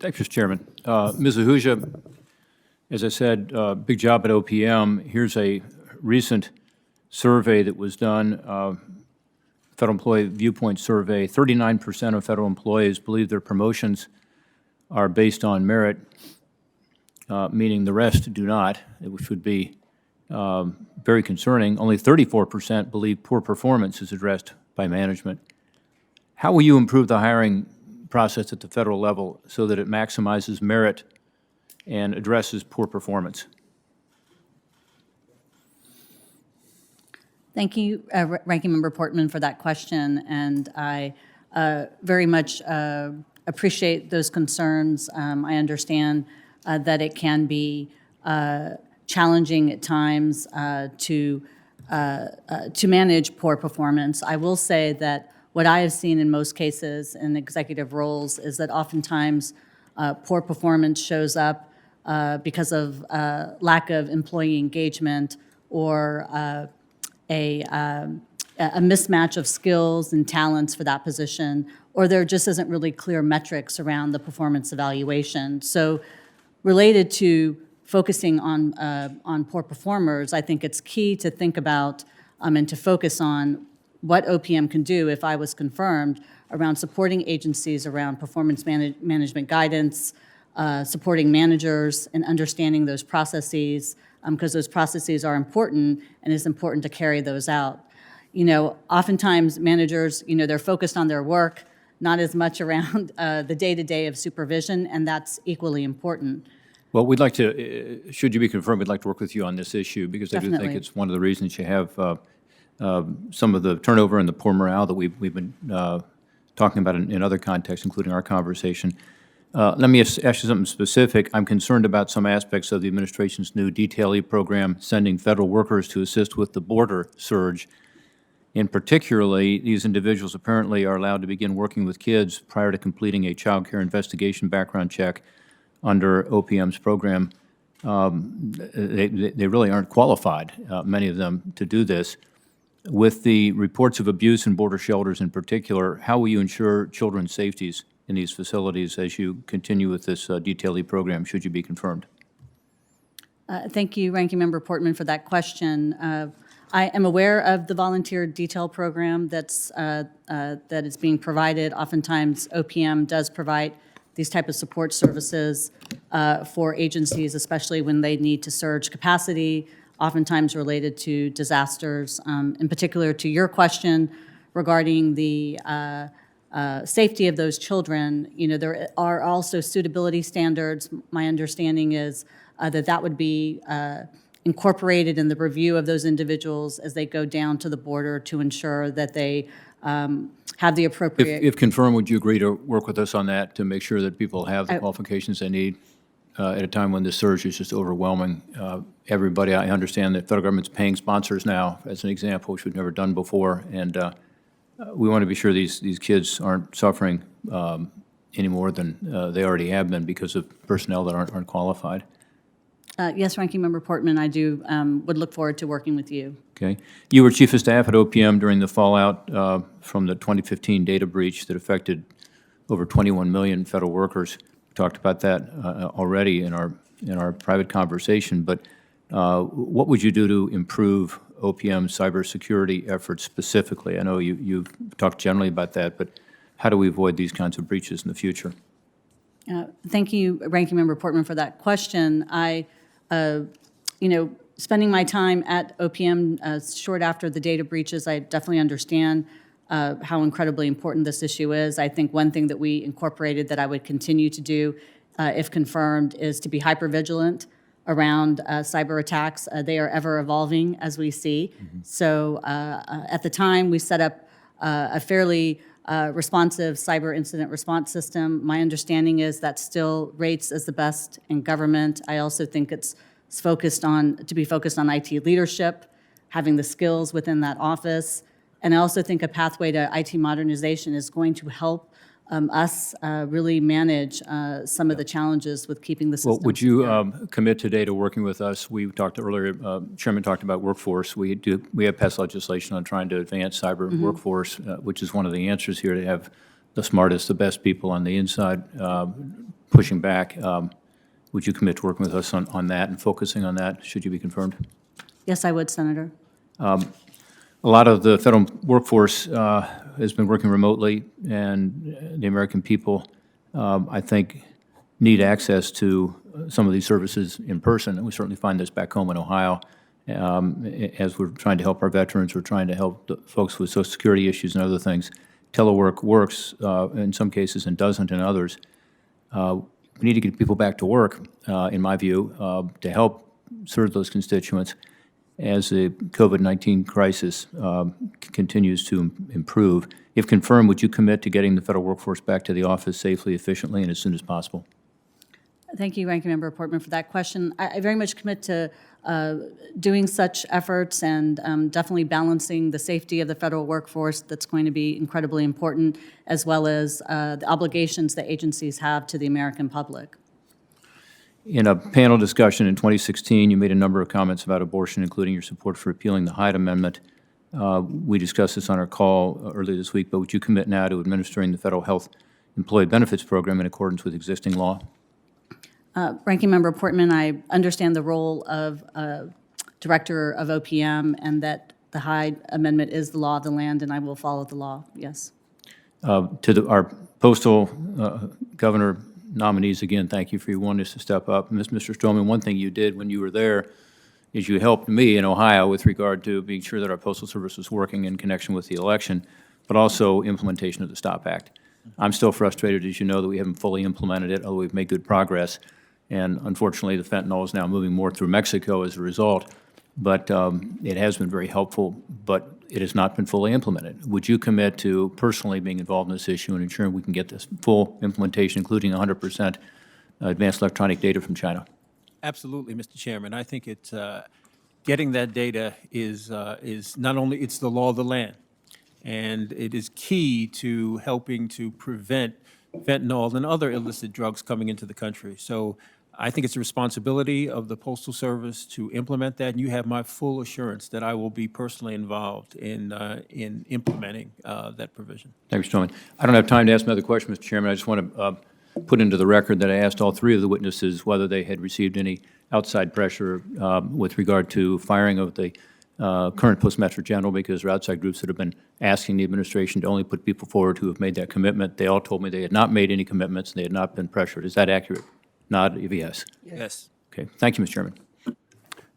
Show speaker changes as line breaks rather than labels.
Thanks, Mr. Chairman. Ms. Ahuja, as I said, big job at OPM. Here's a recent survey that was done, Federal Employee Viewpoint Survey. 39% of federal employees believe their promotions are based on merit, meaning the rest do not, which would be very concerning. Only 34% believe poor performance is addressed by management. How will you improve the hiring process at the federal level so that it maximizes merit and addresses poor performance?
Thank you, Ranking Member Portman, for that question, and I very much appreciate those concerns. I understand that it can be challenging at times to manage poor performance. I will say that what I have seen in most cases in executive roles is that oftentimes poor performance shows up because of lack of employee engagement or a mismatch of skills and talents for that position, or there just isn't really clear metrics around the performance evaluation. So related to focusing on poor performers, I think it's key to think about and to focus on what OPM can do, if I was confirmed, around supporting agencies around performance management guidance, supporting managers and understanding those processes, because those processes are important and it's important to carry those out. You know, oftentimes managers, you know, they're focused on their work, not as much around the day-to-day of supervision, and that's equally important.
Well, we'd like to, should you be confirmed, we'd like to work with you on this issue because
Definitely.
I do think it's one of the reasons you have some of the turnover and the poor morale that we've been talking about in other contexts, including our conversation. Let me ask you something specific. I'm concerned about some aspects of the administration's new detailee program, sending federal workers to assist with the border surge. In particularly, these individuals apparently are allowed to begin working with kids prior to completing a child care investigation background check under OPM's program. They really aren't qualified, many of them, to do this. With the reports of abuse in border shelters in particular, how will you ensure children's safeties in these facilities as you continue with this detailee program, should you be confirmed?
Thank you, Ranking Member Portman, for that question. I am aware of the volunteer detail program that is being provided. Oftentimes, OPM does provide these type of support services for agencies, especially when they need to surge capacity, oftentimes related to disasters. In particular, to your question regarding the safety of those children, you know, there are also suitability standards. My understanding is that would be incorporated in the review of those individuals as they go down to the border to ensure that they have the appropriate...
If confirmed, would you agree to work with us on that to make sure that people have the qualifications they need at a time when the surge is just overwhelming everybody? I understand that federal government's paying sponsors now, as an example, which we've never done before, and we want to be sure these kids aren't suffering any more than they already have been because of personnel that aren't qualified.
Yes, Ranking Member Portman, I do would look forward to working with you.
Okay. You were Chief of Staff at OPM during the fallout from the 2015 data breach that affected over 21 million federal workers. We talked about that already in our private conversation, but what would you do to improve OPM's cybersecurity efforts specifically? I know you've talked generally about that, but how do we avoid these kinds of breaches in the future?
Thank you, Ranking Member Portman, for that question. You know, spending my time at OPM short after the data breaches, I definitely understand how incredibly important this issue is. I think one thing that we incorporated that I would continue to do, if confirmed, is to be hypervigilant around cyber attacks. They are ever evolving, as we see. Mm-hmm. So at the time, we set up a fairly responsive cyber incident response system. My understanding is that still rates as the best in government. I also think it's focused on IT leadership, having the skills within that office. And I also think a pathway to IT modernization is going to help us really manage some of the challenges with keeping the system.
Well, would you commit today to working with us? We talked earlier, Chairman talked about workforce. We have passed legislation on trying to advance cyber workforce, which is one of the answers here, to have the smartest, the best people on the inside pushing back. Would you commit to working with us on that and focusing on that, should you be confirmed?
Yes, I would, Senator.
A lot of the federal workforce has been working remotely, and the American people, I think, need access to some of these services in person. And we certainly find this back home in Ohio. As we're trying to help our veterans, we're trying to help the folks with Social Security issues and other things. Telework works in some cases and doesn't in others. We need to get people back to work, in my view, to help serve those constituents as the COVID-19 crisis continues to improve. If confirmed, would you commit to getting the federal workforce back to the office safely, efficiently, and as soon as possible?
Thank you, Ranking Member Portman, for that question. I very much commit to doing such efforts and definitely balancing the safety of the federal workforce. That's going to be incredibly important, as well as the obligations that agencies have to the American public.
In a panel discussion in 2016, you made a number of comments about abortion, including your support for repealing the Hyde Amendment. We discussed this on our call earlier this week, but would you commit now to administering the Federal Health Employee Benefits Program in accordance with existing law?
Ranking Member Portman, I understand the role of Director of OPM and that the Hyde Amendment is the law of the land, and I will follow the law, yes.
To our Postal Governor nominees, again, thank you for your willingness to step up. Mr. Stroman, one thing you did when you were there is you helped me in Ohio with regard to being sure that our Postal Service was working in connection with the election, but also implementation of the STOP Act. I'm still frustrated, as you know, that we haven't fully implemented it, although we've made good progress. And unfortunately, the fentanyl is now moving more through Mexico as a result. But it has been very helpful, but it has not been fully implemented. Would you commit to personally being involved in this issue and ensuring we can get this full implementation, including 100% advanced electronic data from China?
Absolutely, Mr. Chairman. I think it's getting that data is not only, it's the law of the land, and it is key to helping to prevent fentanyl and other illicit drugs coming into the country. So I think it's a responsibility of the Postal Service to implement that, and you have my full assurance that I will be personally involved in implementing that provision.
Thank you, Mr. Tillman. I don't have time to ask another question, Mr. Chairman. I just want to put into the record that I asked all three of the witnesses whether they had received any outside pressure with regard to firing of the current Postmaster General, because there are outside groups that have been asking the administration to only put people forward who have made that commitment. They all told me they had not made any commitments and they had not been pressured. Is that accurate? Nod if yes.
Yes.
Okay. Thank you, Mr. Chairman.